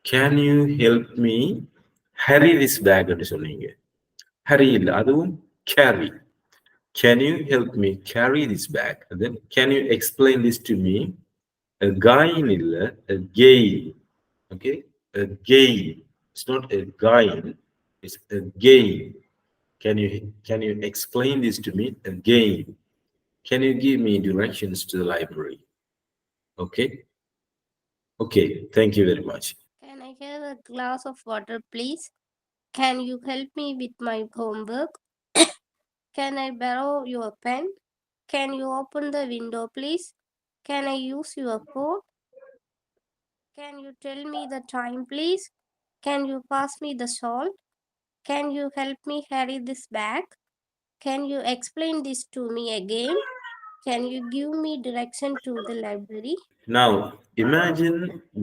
Can you help me carry this bag என்று சொன்னீங்க. Hurry இல்லை, அதுவும் carry. Can you help me carry this bag? And then can you explain this to me? Again இல்லை, again. Okay, again. It's not a gain. It's again. Can you explain this to me again? Can you give me directions to the library? Okay. Okay. Thank you very much. Can I have a glass of water, please? Can you help me with my homework? Can I borrow your pen? Can you open the window, please? Can I use your phone? Can you tell me the time, please? Can you pass me the salt? Can you help me carry this bag? Can you explain this to me again? Can you give me direction to the library? Now imagine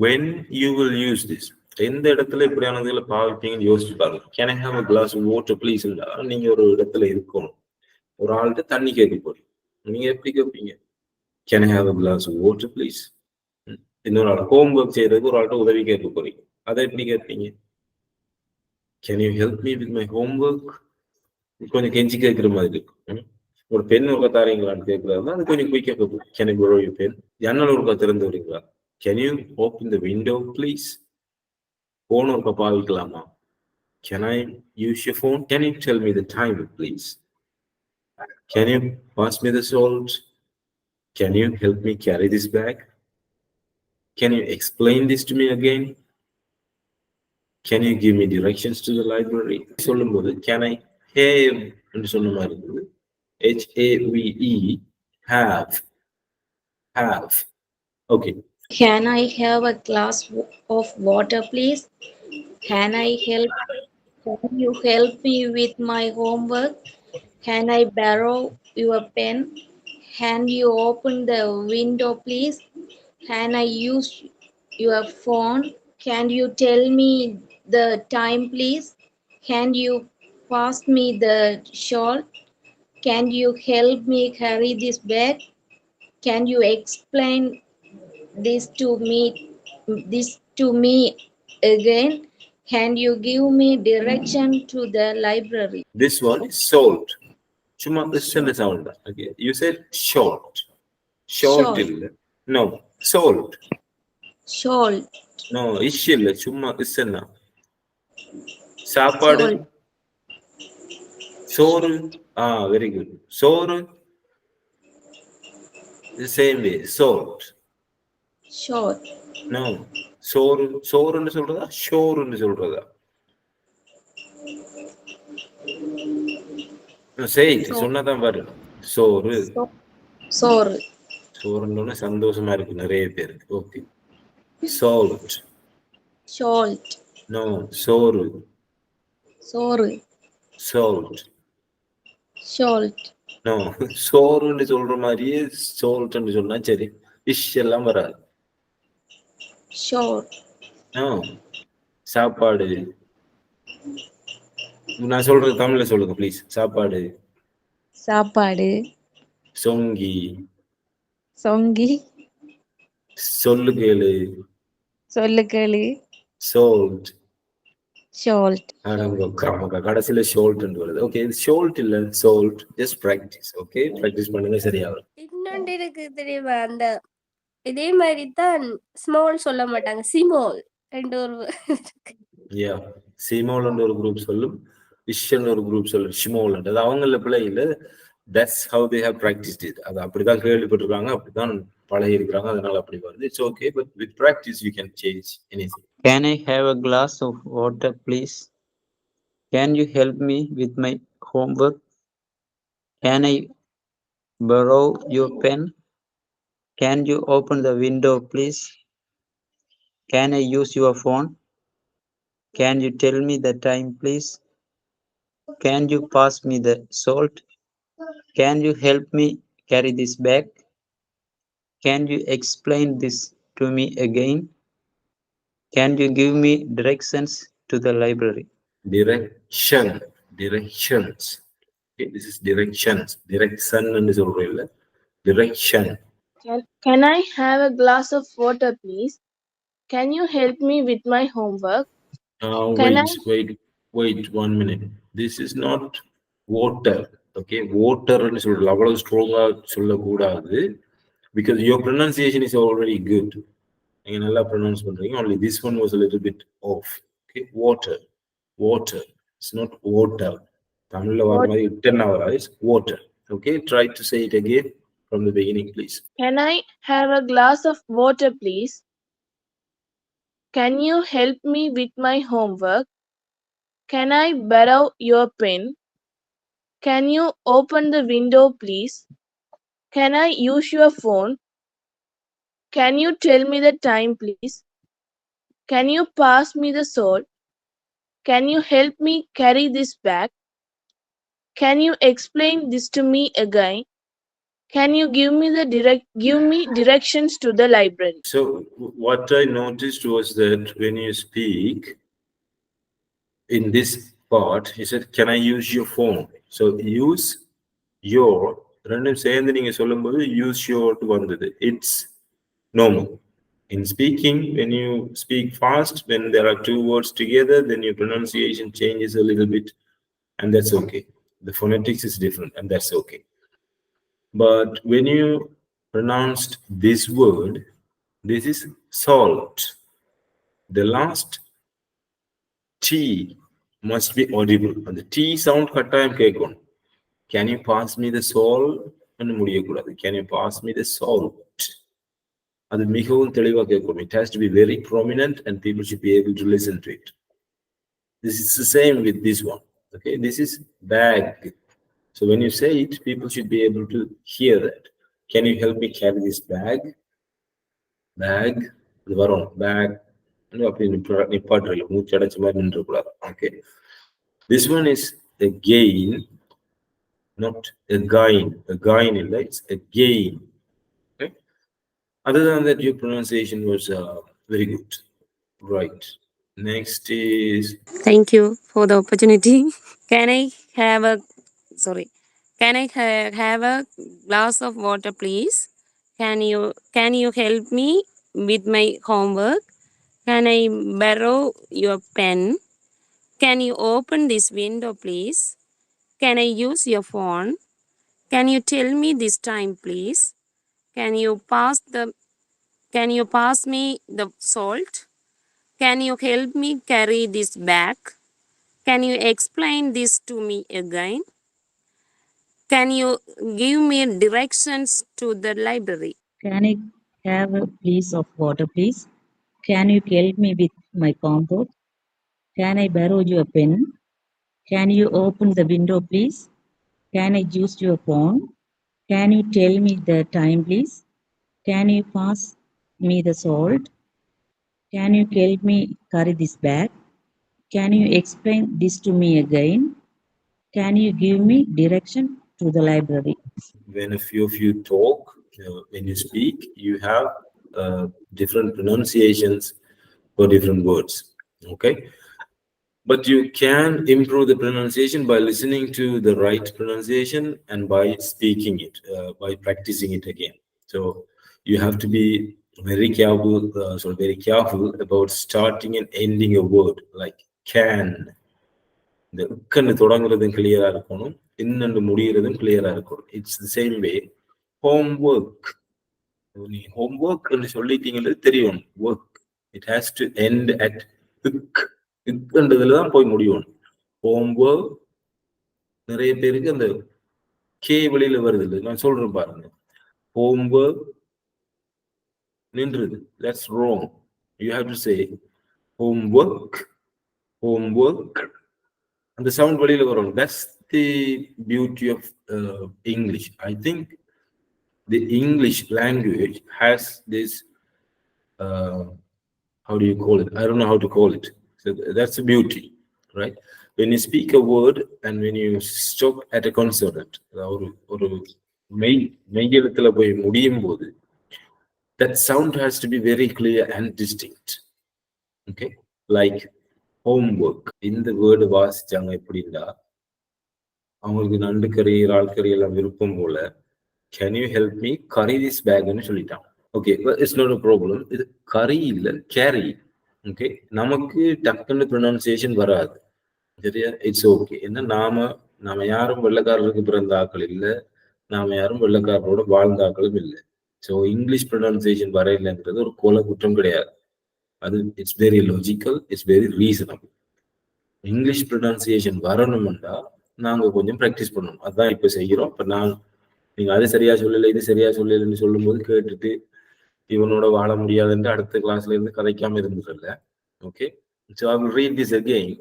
when you will use this. எந்த இடத்துல இப்படியானதுல பாவிப்பீங்கன்னு யோசிச்சு பாருங்க. Can I have a glass of water please? நீங்க ஒரு இடத்துல இருக்கணும், ஒரு ஆள்கிட்ட தண்ணி கேட்க போறீங்க. நீங்க எப்படி கேட்பீங்க? Can I have a glass of water please? இன்னொரு ஆள் ஹோம் ஒர்க் செய்யறதுக்கு ஒரு ஆள்கிட்ட உதவி கேட்க போறீங்க. அதை எப்படி கேட்பீங்க? Can you help me with my homework? கொஞ்சம் கெஞ்சி கேட்கிற மாதிரி இருக்கும். ஒரு பெண் ஒருக்கா தாரீங்களான்னு கேட்கறாருன்னா அது கொஞ்சம் குயிக்கா கேட்கும். Can I borrow your pen? ஜன்னல் ஒருக்கா திறந்து வரீங்களா? Can you open the window please? Phone ஒருக்கா பாவிக்கலாமா? Can I use your phone? Can you tell me the time please? Can you pass me the salt? Can you help me carry this bag? Can you explain this to me again? Can you give me directions to the library? சொல்லும்போது can I have என்று சொன்ன மாதிரி இருக்குது. HAVE, have. Okay. Can I have a glass of water, please? Can you help me with my homework? Can I borrow your pen? Can you open the window, please? Can I use your phone? Can you tell me the time, please? Can you pass me the shawl? Can you help me carry this bag? Can you explain this to me again? Can you give me direction to the library? This one is salt. சும்மா listen sound. Okay. You said short. Short இல்ல. No. Salt. Salt. No. இஷ் இல்ல. சும்மா listen. சாப்பாடு. சோறு. Very good. சோறு. The same way. Salt. Salt. No. சோறுன்னு சொல்றதா ஷோறுன்னு சொல்றதா? சொன்னதான் பாரு. சோறுன்னு சந்தோஷமா இருக்கு நிறைய பேருக்கு. ஓகே. Salt. No. சோறு. Salt. No. சோறுன்னு சொல்ற மாதிரியே சால்ட்னு சொன்னா சரி. ஃபிஷ் எல்லாம் வராது. No. சாப்பாடு. நான் சொல்றது தமிழ்ல சொல்லுங்க ப்ளீஸ். சாப்பாடு. சொங்கி. சொல்லு கேளு. Salt. கடைசியில ஷோல்ட் வருது. ஓகே, ஷோல்ட் இல்ல salt. Just practice. Okay, practice பண்ணுங்க சரியாகும். இன்னொன்று இருக்கு தெரியுமா? அந்த இதே மாதிரி தான் ஸ்மால் சொல்ல மாட்டாங்க, சிமால் ரெண்டு ஒரு சிமால் ஒரு குரூப் சொல்லும், இஷ்ன்னு ஒரு குரூப் சொல்லும், ஷிமோல். அது அவங்கள பிள்ளை இல்லை. That's how they have practiced it. அது அப்படிதான் கேள்விப்பட்டிருக்காங்க, அப்படிதான் பழகி இருக்கிறாங்க, அதனால அப்படி வருது. It's okay, but with practice you can change anything. Can I have a glass of water, please? Can you help me with my homework? Can I borrow your pen? Can you open the window, please? Can I use your phone? Can you tell me the time, please? Can you pass me the salt? Can you help me carry this bag? Can you explain this to me again? Can you give me directions to the library? Directions. Okay, this is directions. Direction ன்னு சொல்றேன் இல்ல. Direction. Can I have a glass of water, please? Can you help me with my homework? Wait 1 minute. This is not water. Okay, water ன்னு சொல்றல அவ்வளவு ஸ்ட்ராங்கா சொல்லக்கூடாது because your pronunciation is already good. நீங்க நல்லா pronounce பண்றீங்க. Only this one was a little bit off. Okay, water. It's not water. தமிழ்ல வர மாதிரி இட்டன்னா வராது. It's water. Okay, try to say it again from the beginning, please. Can I have a glass of water, please? Can you help me with my homework? Can I borrow your pen? Can you open the window, please? Can I use your phone? Can you tell me the time, please? Can you pass me the salt? Can you help me carry this bag? Can you explain this to me again? Can you give me directions to the library? So what I noticed was that when you speak in this part, he said, "Can I use your phone?" So use your. ரெண்டும் சேர்ந்து நீங்க சொல்லும்போது use your வந்தது. It's normal. In speaking, when you speak fast, when there are two words together, then your pronunciation changes a little bit, and that's okay. The phonetics is different, and that's okay. But when you pronounced this word, this is salt. The last T must be audible. And the T sound கட்டாயம் கேட்கணும். Can you pass me the salt? முடியக்கூடாது. Can you pass me the salt? அது மிகவும் தெளிவாக கேட்கணும். It has to be very prominent and people should be able to listen to it. This is the same with this one. Okay, this is bag. So when you say it, people should be able to hear that. Can you help me carry this bag? Bag. இது வரும். Bag. அப்படி நிப்பாட்டுறல மூச்சு அடைச்ச மாதிரி நின்றக்கூடாது. Okay. This one is again, not again. Again இல்லை, it's again. Okay. Other than that, your pronunciation was very good. Right. Next is. Thank you for the opportunity. Can I have a have a glass of water, please? Can you help me with my homework? Can I borrow your pen? Can you open this window, please? Can I use your phone? Can you tell me this time, please? Can you pass me the salt? Can you help me carry this bag? Can you explain this to me again? Can you give me directions to the library? Can I have a piece of water, please? Can you help me with my homework? Can I borrow your pen? Can you open the window, please? Can I use your phone? Can you tell me the time, please? Can you pass me the salt? Can you help me carry this bag? Can you explain this to me again? Can you give me direction to the library? When a few of you talk, when you speak, you have different pronunciations for different words. Okay. But you can improve the pronunciation by listening to the right pronunciation and by speaking it, by practicing it again. So you have to be very careful about starting and ending a word like can. The உக்கன்னு தொடங்குறதும் கிளியரா இருக்கணும், இன்னண்டு முடிகிறதும் கிளியரா இருக்கணும். It's the same way homework. நீ homework சொல்லிட்டீங்கிறது தெரியும். Work it has to end at இக்குன்றதுல தான் போய் முடியும். ஹோம்ஒர்க் நிறைய பேருக்கு அந்த கே வெளியில வருது இல்லை. நான் சொல்றேன் பாருங்க, homework நின்றுது. That's wrong. You have to say homework. And the sound வெளியில வரும். That's the beauty of English. I think the English language has this how do you call it? I don't know how to call it. So that's the beauty, right? When you speak a word and when you stop at a consonant, ஒரு மெய்யெழுத்துல போய் முடியும் போது, that sound has to be very clear and distinct. Okay, like homework. இந்த word வாசிச்சாங்க எப்படின்னா, அவங்களுக்கு நண்டு கறி, இறால் கறி எல்லாம் விருப்பம் போல, can you help me carry this bag ன்னு சொல்லிட்டான். Okay, it's not a problem. இது கரி இல்லை, கேரி. ஓகே, நமக்கு டக்குன்னு ப்ரொனன்சியேஷன் வராது. சரியா? It's okay. ஏன்னா நாம யாரும் வெள்ளக்காரருக்கு பிறந்த ஆக்கள் இல்லை, நாம யாரும் வெள்ளக்காரரோட வாழ்ந்த ஆக்களும் இல்லை. ஸோ இங்கிலீஷ் ப்ரொனன்சியேஷன் வரையில்லைன்றது ஒரு கொலை குற்றம் கிடையாது. அது it's very logical, it's very reasonable. English pronunciation வரணும்னா நாங்க கொஞ்சம் ப்ராக்டிஸ் பண்ணணும். அதான் இப்போ செய்கிறோம். இப்போ நீங்க அது சரியா சொல்லலை, இது சரியா சொல்லலைன்னு சொல்லும்போது கேட்டுட்டு இவனோட வாழ முடியாதுன்னு அடுத்த கிளாஸ்ல இருந்து கதைக்காம இருந்துடல. Okay, so I will read this again.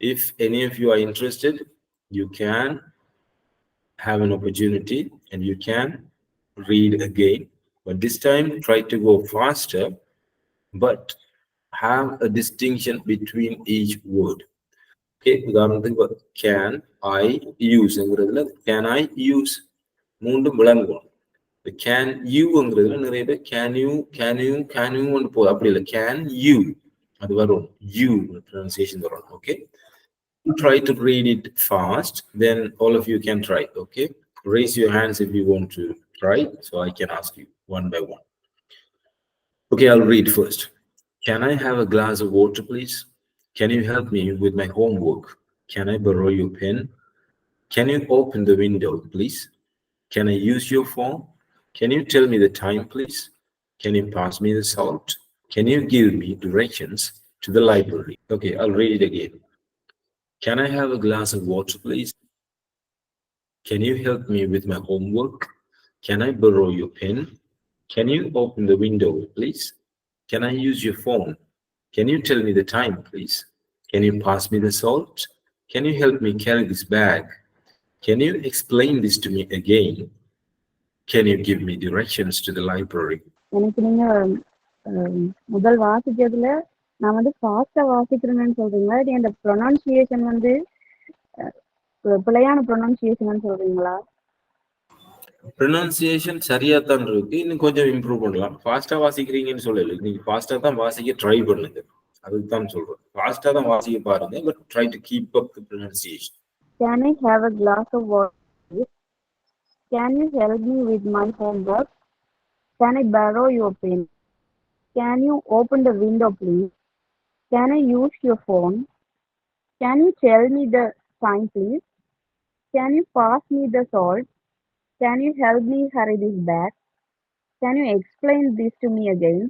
If any of you are interested, you can have an opportunity and you can read again. But this time, try to go faster, but have a distinction between each word. Okay, உதாரணத்துக்கு can I use ங்கிறதுல can I use மூண்டும் விளங்குவோம். Can யூங்கிறதுல நிறைய பேர் can you போகுது. அப்படி இல்லை, கேன் யூ அது வரும், யூ ப்ரொனன்சியேஷன் வரும். Okay, try to read it fast, then all of you can try. Okay, raise your hands if you want to try, so I can ask you one by one. Okay, I'll read first. Can I have a glass of water, please? Can you help me with my homework? Can I borrow your pen? Can you open the window, please? Can I use your phone? Can you tell me the time, please? Can you pass me the salt? Can you give me directions to the library? Okay, I'll read it again. Can I have a glass of water, please? Can you help me with my homework? Can I borrow your pen? Can you open the window, please? Can I use your phone? Can you tell me the time, please? Can you pass me the salt? Can you help me carry this bag? Can you explain this to me again? Can you give me directions to the library? எனக்கு நீங்க முதல் வாசிக்கிறதுல நான் வந்து ஃபாஸ்டா வாசிக்கிறேன்னு சொல்றீங்களா, இது அந்த pronunciation வந்து பிழையான ப்ரொனன்சியேஷன் சொல்றீங்களா? ப்ரொனன்சியேஷன் சரியா தான் இருக்கு, இன்னும் கொஞ்சம் இம்ப்ரூவ் பண்ணலாம். ஃபாஸ்டா வாசிக்கிறீங்கன்னு சொல்லல, நீங்க ஃபாஸ்டா தான் வாசிக்க ட்ரை பண்ணுங்க, அதுக்கு தான் சொல்றேன். ஃபாஸ்டா தான் வாசிக்க பாருங்க, but try to keep up the pronunciation. Can I have a glass of water? Can you help me with my homework? Can I borrow your pen? Can you open the window, please? Can I use your phone? Can you tell me the time, please? Can you pass me the salt? Can you help me hurry this back? Can you explain this to me again?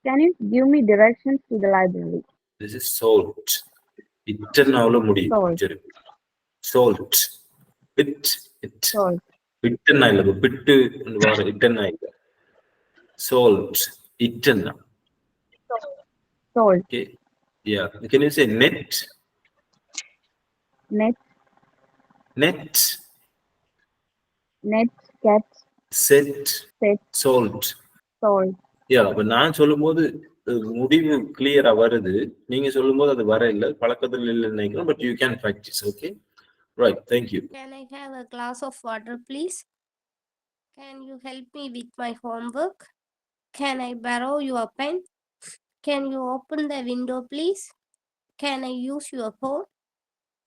Can you give me directions to the library? This is salt. இட்டனால முடியும். Salt. It. Salt. இட்டனா இல்ல, பிட்டு வர இட்டனா இல்ல. Salt. இட்டனா. Salt. Okay. Yeah. Can you say net? Net. Net. Net. Cat. Set. Set. Salt. Salt. Yeah. அப்ப நான் சொல்லும் போது முடிவு கிளியரா வருது, நீங்க சொல்லும் போது அது வர இல்லை, பழக்கத்தில் இல்லை நினைக்கிறோம். But you can practice. Okay, right, thank you. Can I have a glass of water, please? Can you help me with my homework? Can I borrow your pen? Can you open the window, please? Can I use your phone?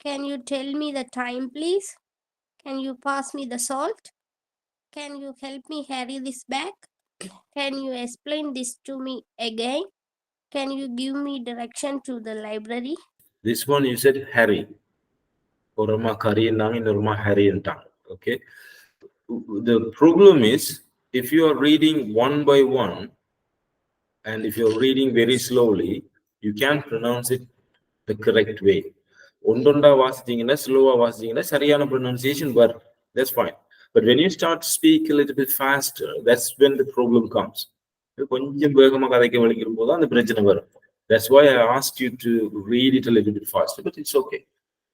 Can you tell me the time, please? Can you pass me the salt? Can you help me carry this bag? Can you explain this to me again? Can you give me direction to the library? This one you said Harry. Orama Kari and Norma Harry and Tang. Okay. The problem is, if you are reading one by one, and if you're reading very slowly, you can't pronounce it the correct way. Ondonda வாசிச்சீங்கன்னா ஸ்லோவா வாசிச்சீங்கன்னா சரியான pronunciation வரும். That's fine. But when you start to speak a little bit faster, that's when the problem comes. கொஞ்சம் வேகமா கதைக்க வலிக்கும் போது அந்த பிரச்சனை வரும். That's why I asked you to read it a little bit faster, but it's okay.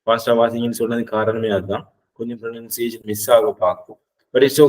ஃபாஸ்டா வாசிங்கன்னு சொன்னது காரணமே அதுதான், கொஞ்சம் pronunciation மிஸ் ஆக பார்க்கும். But it's okay.